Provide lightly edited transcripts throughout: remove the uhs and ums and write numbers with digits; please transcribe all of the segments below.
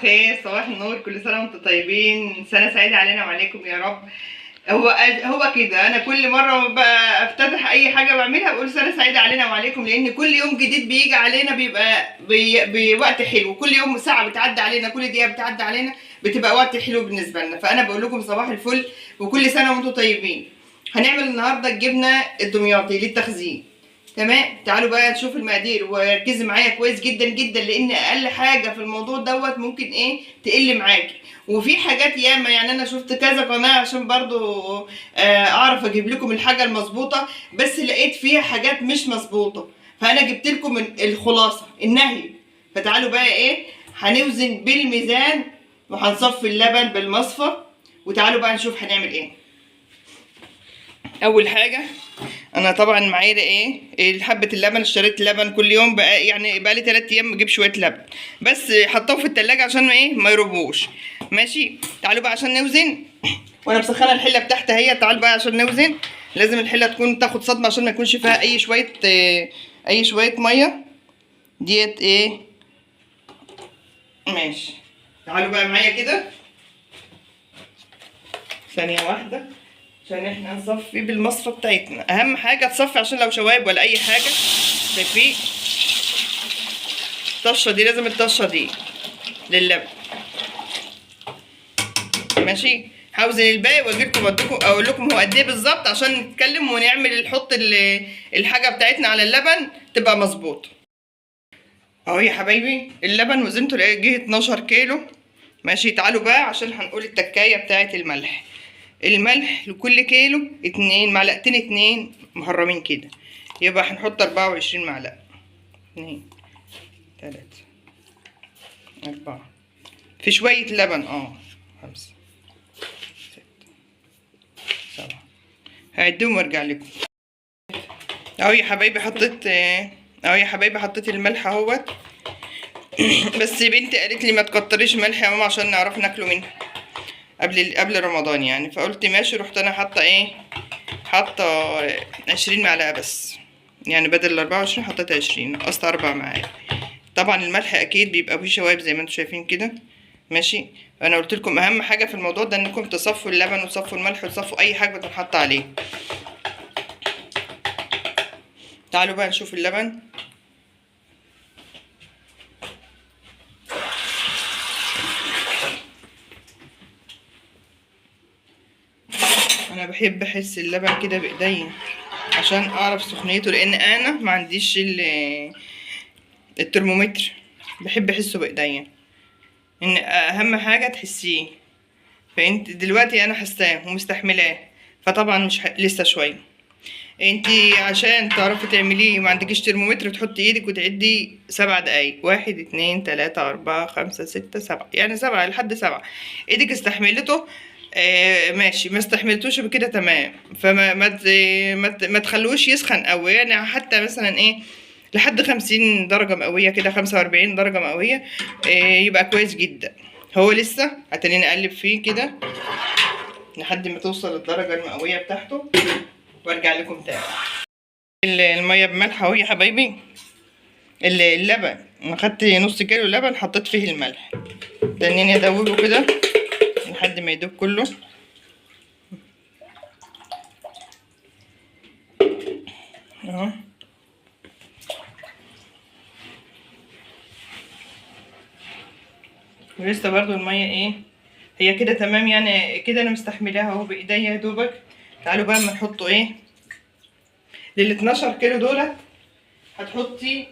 خير، صباح النور، كل سنه وانتم طيبين، سنه سعيده علينا وعليكم يا رب. هو كده، انا كل مره افتتح اي حاجه بعملها بقول سنه سعيده علينا وعليكم، لان كل يوم جديد بيجي علينا بيبقى بوقت حلو، كل يوم ساعه بتعدي علينا، كل دقيقه بتعدي علينا بتبقى وقت حلو بالنسبه لنا. فانا بقول لكم صباح الفل وكل سنه وانتم طيبين. هنعمل النهارده الجبنه الدمياطي للتخزين. تمام، تعالوا بقى نشوف المقادير وركزي معايا كويس جدا جدا، لان اقل حاجه في الموضوع دوت ممكن تقل معاكي. وفي حاجات ياما، يعني انا شفت كذا قناه عشان برضو اعرف اجيب لكم الحاجه المظبوطه، بس لقيت فيها حاجات مش مظبوطه، فانا جبت لكم الخلاصه النهي. فتعالوا بقى هنوزن بالميزان وهنصفي اللبن بالمصفى، وتعالوا بقى نشوف هنعمل ايه. اول حاجه انا طبعا معايا حبه اللبن، اشتريت لبن كل يوم بقى، يعني بقى لي 3 ايام بجيب شويه لبن، بس حطهم في التلاجة عشان ما يربوش. ماشي، تعالوا بقى عشان نوزن، وانا مسخنه الحله بتاعتي اهي. تعالوا بقى عشان نوزن، لازم الحله تكون تاخد صدمه عشان ما يكونش فيها اي شويه ميه ديت ماشي. تعالوا بقى معايا كده ثانيه واحده عشان احنا نصفي بالمصفى بتاعتنا. اهم حاجه تصفي عشان لو شوايب ولا اي حاجه. شايفين الطشه دي؟ لازم الطشه دي لللبن. ماشي، هوزن الباقي واجيلكم اقول لكم هو قد ايه بالظبط، عشان نتكلم ونعمل نحط الحاجه بتاعتنا على اللبن تبقى مظبوطه. اهو يا حبايبي اللبن وزنته جه 12 كيلو. ماشي، تعالوا بقى عشان هنقول التكايه بتاعت الملح. الملح لكل كيلو 2 2 مهرمين كده، يبقى هنحط 24 معلقه. 2 3 4 في شويه لبن 5 6 7. هعدهم وارجع لكم. اهو يا حبايبي حطيت الملح اهوت. بس بنتي قالت لي ما تكتريش ملح يا ماما عشان نعرف ناكله منها قبل رمضان يعني، فقلت ماشي. رحت انا حاطه 20 معلقه بس، يعني بدل 24 حطيت 20، نقصت 4 معالق. طبعا الملح اكيد بيبقى فيه شوايب زي ما انتم شايفين كده. ماشي، انا قلت لكم اهم حاجه في الموضوع ده انكم تصفوا اللبن وتصفوا الملح وتصفوا اي حاجه بتنحط عليه. تعالوا بقى نشوف اللبن. انا بحب احس اللبن كده بايديا عشان اعرف سخنيته، لان انا ما عنديش الترمومتر، بحب احسه بايديا، ان اهم حاجه تحسيه. فانت دلوقتي انا حساه ومستحملاه، فطبعا مش لسه شويه. انت عشان تعرفي تعمليه ما عندكيش ترمومتر، تحطي ايدك وتعدي 7 دقايق. 1 2 3 4 5 6 7، يعني 7 لحد 7. ايدك استحملته ماشي، ما استحملتوش بكده تمام. فما ما تخلوش يسخن قوي، يعني حتى مثلا لحد 50 درجه مئويه كده، 45 درجه مئويه يبقى كويس جدا. هو لسه هتنين اقلب فيه كده لحد ما توصل للدرجه المئويه بتاعته وارجع لكم تاني. الميه بملح اهو يا حبايبي. اللبن انا خدت نص كيلو لبن حطيت فيه الملح، تانيين ادوبه كده لحد ما يدوب كله اهو. ولسه برضو الميه هي كده تمام، يعني كده انا مستحملاها اهو بايديا يا دوبك. تعالوا بقى اما نحطه لل 12 كيلو دولت هتحطي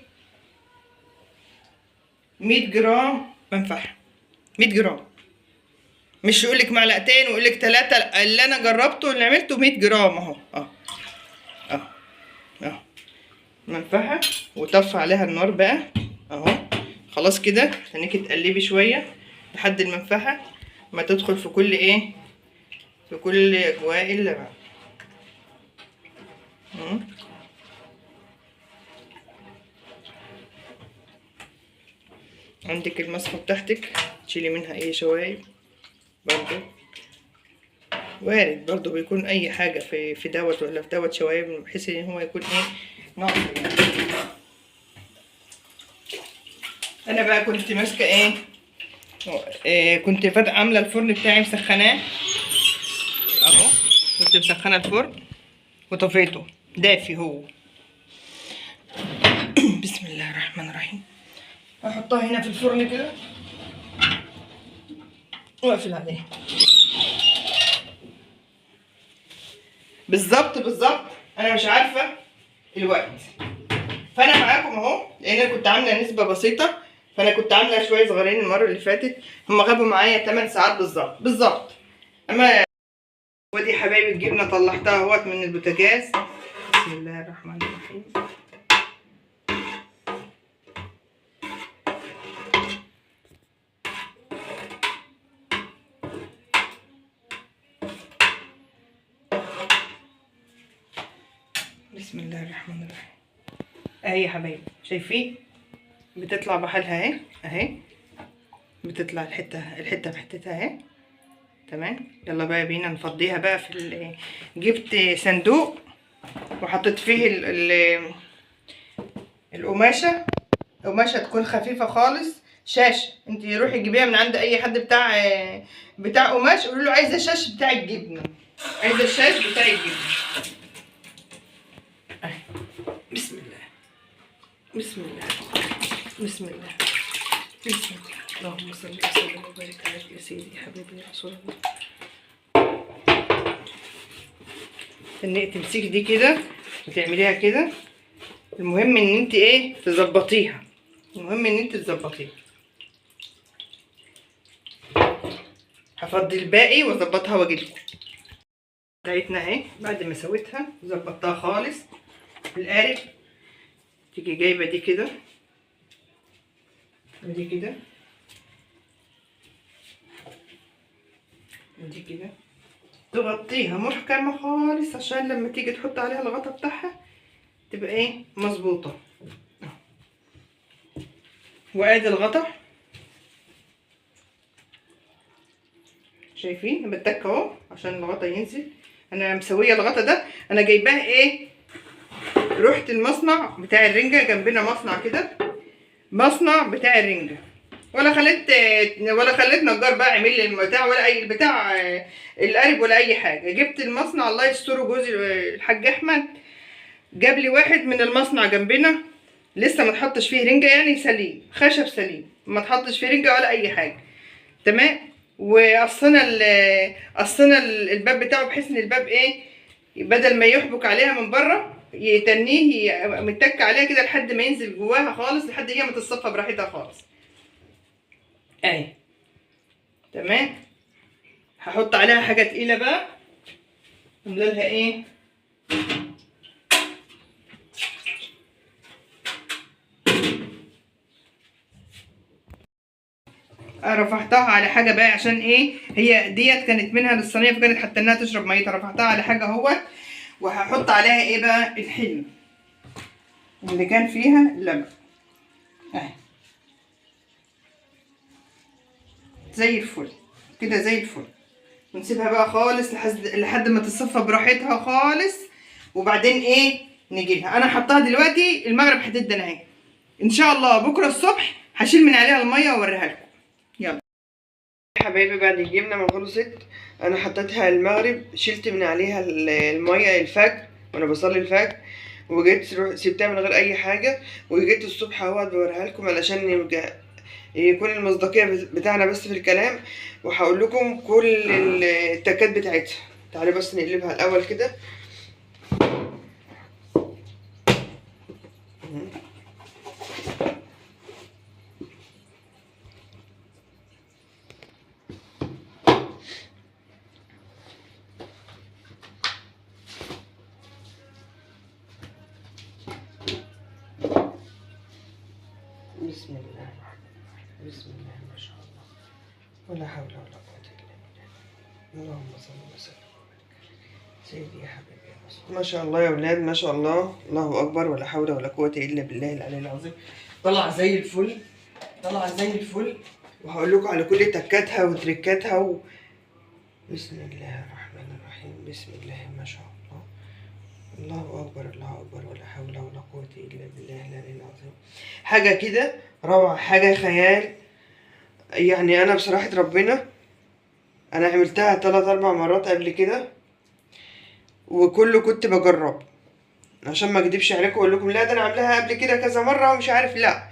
100 جرام منفعه. 100 جرام، مش يقولك معلقتين ويقولك 3، اللي انا جربته اللي عملته 100 جرام اهو. اهو منفعه، وطفي عليها النار بقى اهو. خلاص كده، خليكي تقلبي شويه لحد المنفعه ما تدخل في كل في كل اجواء اللبن. عندك المصفى بتاعتك تشيلي منها اي شوايب، برضو وارد برضو بيكون اي حاجه في دوت ولا في دوت شوايب، بحيث ان هو يكون ناقص يعني. انا بقى كنت ماسكه كنت عامله الفرن بتاعي مسخناه اهو. كنت مسخنه الفرن وطفيته دافي هو. بسم الله الرحمن الرحيم. احطها هنا في الفرن كده واقفل عليه. بالظبط انا مش عارفه الوقت، فانا معاكم اهو، لان انا كنت عامله نسبه بسيطه، فانا كنت عامله شويه صغيرين المره اللي فاتت، هم غابوا معايا 8 ساعات بالظبط. اما ودي حبايبي الجبنه طلعتها اهوت من البوتاجاز. بسم الله الرحمن الرحيم. بسم الله الرحمن الرحيم. اهي يا حبايبي شايفين بتطلع بحالها اهي اهي، بتطلع الحته بحتتها اهي. تمام. يلا بقى بينا نفضيها بقى في جبت صندوق وحطيت فيه القماشه. قماشه تكون خفيفه خالص، شاشه. انت روحي جيبيها من عند اي حد بتاع قماش، قولوا له عايزه شاش بتاع الجبنه، عايزه الشاش بتاع الجبنه. بسم الله بسم الله بسم الله بسم الله. اللهم صل وسلم وبارك عليك يا سيدي يا حبيبي يا رسول الله. ان تمسكي دي كده وتعمليها كده. المهم ان انت ايه تظبطيها، المهم ان انت تظبطيها. هفضي الباقي واظبطها واجيلكم. بتاعتنا اهي بعد ما سويتها ظبطتها خالص. القارب تيجي جايبه دي كده ودي كده ودي كده، تغطيها محكمه خالص عشان لما تيجي تحط عليها الغطا بتاعها تبقى ايه مظبوطه. وادي الغطا شايفين بتك اهو عشان الغطا ينزل. انا مسويه الغطا ده، انا جايباه ايه، رحت المصنع بتاع الرنجه، جنبنا مصنع كده، مصنع بتاع الرنجه، ولا خليت نجار بقى عمل لي البتاع ولا اي بتاع القارب ولا اي حاجه. جبت المصنع، الله يستره، جوزي الحاج احمد جاب لي واحد من المصنع جنبنا، لسه ما اتحطش فيه رنجه، يعني سليم، خشب سليم، ما اتحطش فيه رنجه ولا اي حاجه. تمام. قصنا الباب بتاعه بحيث ان الباب ايه، بدل ما يحبك عليها من بره يتنيه متك عليها كده لحد ما ينزل جواها خالص، لحد هي ما تتصفى براحتها خالص. اهي تمام. هحط عليها حاجه تقيله بقى، املى لها ايه، رفعتها على حاجه بقى عشان ايه، هي ديت كانت منها للصينيه فكانت حتى انها تشرب ميتها، رفعتها على حاجه اهوت. وهحط عليها ايه بقى، الحلو اللي كان فيها اللبن اهي زي الفل كده، زي الفل. ونسيبها بقى خالص لحد ما تتصفى براحتها خالص. وبعدين ايه نجيبها. انا حطها دلوقتي المغرب هتدن اهي، ان شاء الله بكره الصبح هشيل من عليها الميه واوريها لكم. يلا يا حبايبي، بعد الجبنه ما خلصت انا حطيتها المغرب، شلت من عليها الميه الفجر وانا بصلي الفجر، وجيت سبتها من غير اي حاجه، وجيت الصبح اهوت بوريها لكم علشان يكون المصداقيه بتاعنا بس في الكلام. وهقول لكم كل التكات بتاعتها. تعالي بس نقلبها الاول كده. بسم الله الرحمن الرحيم. بسم الله ما شاء الله، ولا حول ولا قوة إلا بالله. اللهم صل وسلم وبارك سيدي يا حبيبي يا رسول. ما شاء الله يا ولاد، ما شاء الله، الله أكبر، ولا حول ولا قوة إلا بالله العلي العظيم. طلع زي الفل، طلع زي الفل. وهقول لكم على كل تكاتها وتركاتها بسم الله الرحمن الرحيم. بسم الله ما شاء الله، الله أكبر، الله أكبر، ولا حول ولا قوة إلا بالله العلي العظيم. حاجة كده روعة، حاجة خيال. يعني انا بصراحة ربنا انا عملتها 3 4 مرات قبل كده، وكله كنت بجرب عشان ما اكدبش عليكم واقول لكم لا ده انا عاملاها قبل كده كذا مرة ومش عارف، لا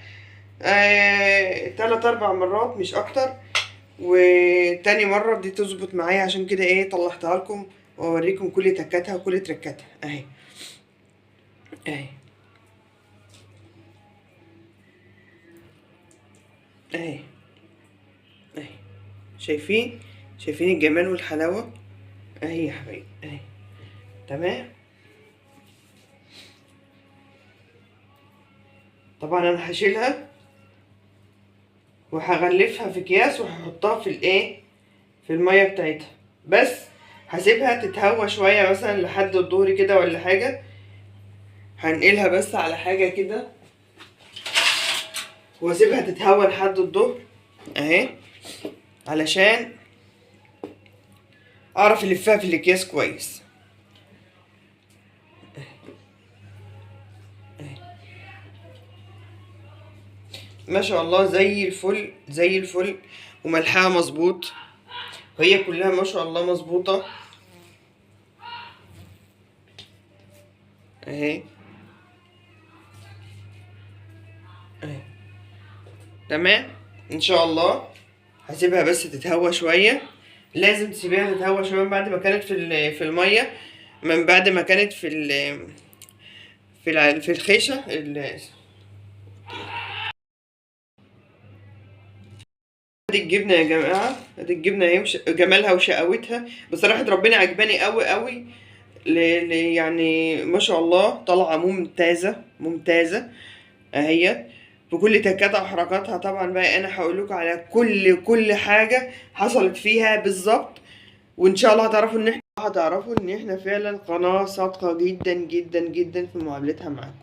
3 4 مرات مش اكتر. وتاني مرة دي تظبط معايا، عشان كده ايه طلعتها لكم واوريكم كل تكاتها وكل تركاتها اهي. اهي اهي اهي، شايفين الجمال والحلاوة اهي يا حبايبي اهي. تمام. طبعا انا هشيلها وهغلفها في اكياس وهحطها في الايه، في المية بتاعتها، بس هسيبها تتهوى شوية مثلا لحد الظهر كده ولا حاجة. هنقلها بس على حاجة كده واسيبها تتهوى لحد الظهر اهي، علشان اعرف الفها في الاكياس كويس. ما شاء الله زي الفل زي الفل، وملحها مظبوط، وهي كلها ما شاء الله مظبوطة اهي اهي. تمام. ان شاء الله هسيبها بس تتهوى شوية، لازم تسيبيها تتهوى شوية من بعد ما كانت في المية، من بعد ما كانت في الخيشة ادي الجبنة يا جماعة، ادي الجبنة اهي جمالها وشقاوتها بصراحة ربنا عجباني قوي قوي. يعني ما شاء الله طالعة ممتازة ممتازة اهي، بكل تكاتها وحركاتها. طبعا بقى انا هقول لكم على كل حاجة حصلت فيها بالظبط، وان شاء الله هتعرفوا ان احنا فعلا قناة صادقة جدا جدا جدا في معاملتها معاكم.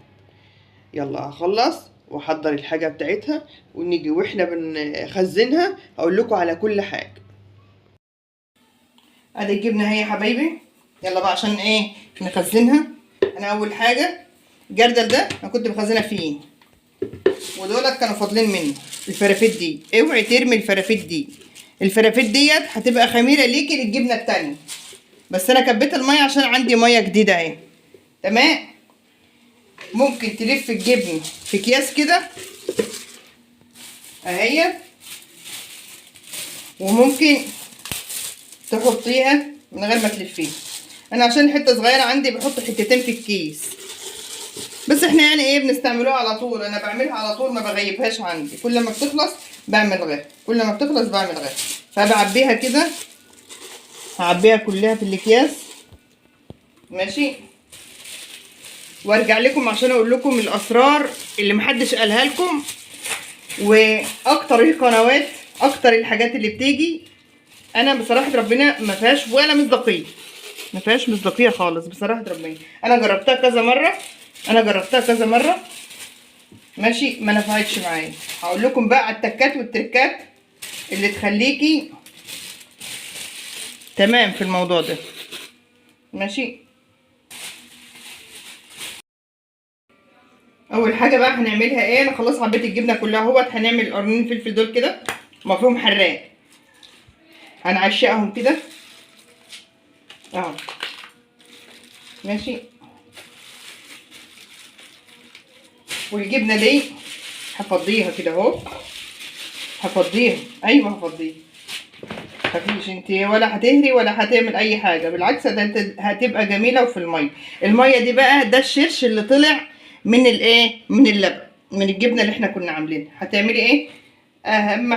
يلا هخلص واحضر الحاجة بتاعتها ونيجي واحنا بنخزنها اقول لكم على كل حاجة. ادي الجبنة اهي يا حبايبي، يلا بقى عشان ايه نخزنها. انا اول حاجة الجردل ده انا كنت بخزنها فيه، ودولت كانوا فاضلين منه الفرافيت دي. اوعي ترمي الفرافيت دي، الفرافيت ديت هتبقى خميرة ليكي للجبنة التانية، بس انا كبيت المية عشان عندي مية جديدة اهي. تمام. ممكن تلف الجبن في اكياس كده اهي، وممكن تحطيها من غير ما تلفيها. انا عشان حته صغيره عندي بحط حتتين في الكيس، بس احنا يعني ايه بنستعملوها على طول. انا بعملها على طول ما بغيبهاش عندي، كل ما بتخلص بعمل غير، كل ما بتخلص بعمل غير. فبعبيها كده، هعبيها كلها في الاكياس ماشي، وارجع لكم عشان اقول لكم الاسرار اللي محدش قالها لكم، واكتر القنوات اكتر الحاجات اللي بتيجي انا بصراحه ربنا ما فيهاش ولا مصداقيه، ما فيهاش مصداقيه خالص بصراحه ربنا. انا جربتها كذا مره ماشي، ما نفعتش معايا. هقول لكم بقى على التكات والتركات اللي تخليكي تمام في الموضوع ده ماشي. اول حاجه بقى هنعملها ايه، انا خلاص عبيت الجبنه كلها اهوت. هنعمل قرنين فلفل دول كده مفروم حراق، هنعشقهم كده اهو ماشي. والجبنه دي هفضيها كده اهو، هفضيها ايوه هفضيها، مفيش انت ولا هتهري ولا هتعمل اي حاجه، بالعكس ده هتبقى جميله. وفي الميه دي بقى ده الشرش اللي طلع من الايه، من اللبن، من الجبنه اللي احنا كنا عاملينها. هتعملي ايه، اهم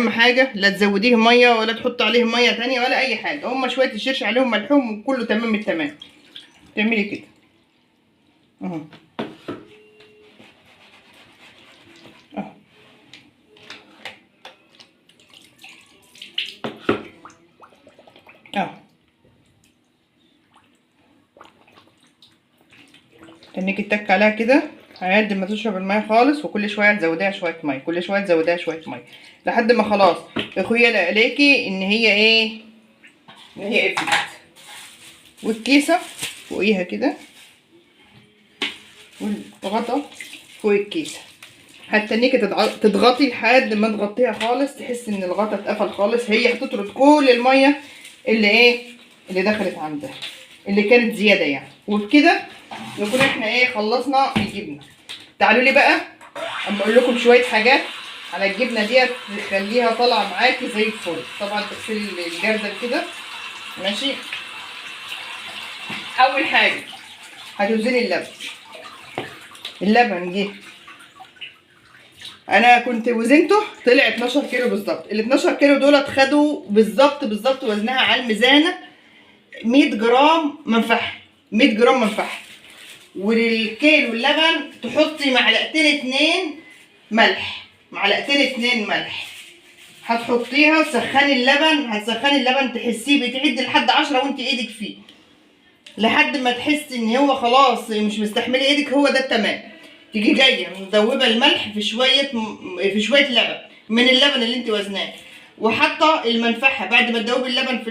حاجه لا تزوديه ميه ولا تحط عليه ميه تانية ولا اي حاجه، هما شويه الشرش عليهم ملحوم وكله تمام التمام. تعملي كده اهو اهو اهو، تنيكي تتك عليها كده لحد ما تشرب الميه خالص، وكل شويه تزوديها شويه ميه، كل شويه تزوديها شويه ميه لحد ما خلاص اخويا عليكي ان هي ايه، ان هي قفلت. والكيسه فوقيها كده، والغطا فوق الكيسه هتنيكي تضغطي لحد ما تغطيها خالص، تحس ان الغطا اتقفل خالص. هي هتطرد كل الميه اللي ايه اللي دخلت عندها، اللي كانت زياده يعني. وبكده نكون احنا ايه خلصنا الجبنه. تعالوا لي بقى اما اقول لكم شويه حاجات على الجبنه ديت تخليها طالعه معاكي زي الفل. طبعا تغسلي الجردل كده ماشي. اول حاجه هتوزني اللبن. اللبن جه انا كنت وزنته طلع 12 كيلو بالظبط. ال 12 كيلو دولت خدوا بالظبط وزنها على الميزانه 100 جرام منفعه. 100 جرام منفعه. وللكيلو اللبن تحطي معلقتين 2 ملح. معلقتين 2 ملح هتحطيها وتسخني اللبن. هتسخني اللبن تحسيه بتعد لحد 10 وانت ايدك فيه، لحد ما تحسي ان هو خلاص مش مستحمله ايدك. هو ده التمام. تيجي جايه مدوبه الملح في شويه لبن من اللبن اللي انت وزناه، وحاطه المنفعه. بعد ما تدوبي اللبن في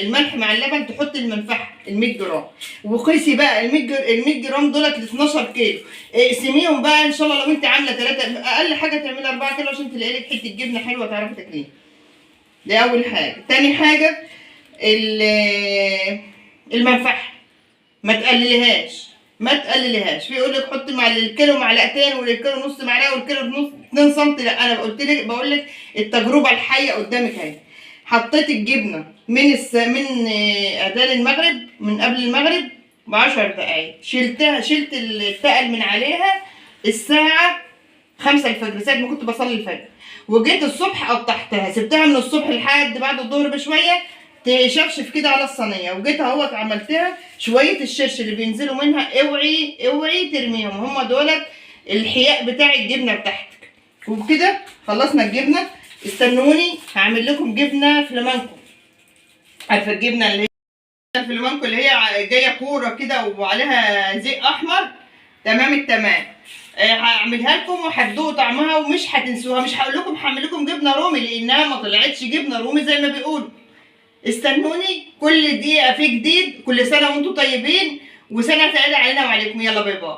الملح مع اللبن تحطي المنفعه ال 100 جرام. وقيسي بقى ال 100 جرام دولت ل 12 كيلو. اقسميهم بقى ان شاء الله. لو انت عامله 3 اقل حاجه تعملي 4 كيلو عشان تلاقي لك حته جبنه حلوه تعرفي تاكليها. دي اول حاجه. تاني حاجه المنفعه ما تقلليهاش. في يقول لك حطي مع الكيلو معلقتين وللكيلو نص معلقه والكيلو نص 2 سم. لا انا بقول لك التجربه الحيه قدامك اهي. حطيت الجبنه من اذان المغرب، من قبل المغرب ب10 دقايق. شلت التقل من عليها الساعه 5 الفجر ساعه ما كنت بصلي الفجر. وجيت الصبح قطعتها، سبتها من الصبح لحد بعد الظهر بشويه تشفشف كده على الصينيه. وجيت اهوت عملتها شويه الشرش اللي بينزلوا منها. اوعي ترميهم، هم دولت الحياء بتاع الجبنه بتاعتك. وبكده خلصنا الجبنه. استنوني هعمل لكم جبنه فلامنكو. عارفه الجبنه اللي هي الفلامنكو اللي هي جايه كوره كده وعليها زيت احمر؟ تمام التمام. هعملها لكم وهتدوقوا طعمها ومش هتنسوها. مش هقول لكم هعمل لكم جبنه رومي لانها ما طلعتش جبنه رومي زي ما بيقولوا. استنوني، كل دقيقة في جديد. كل سنة وانتم طيبين وسنة سعيدة علينا وعليكم. يلا باي باي.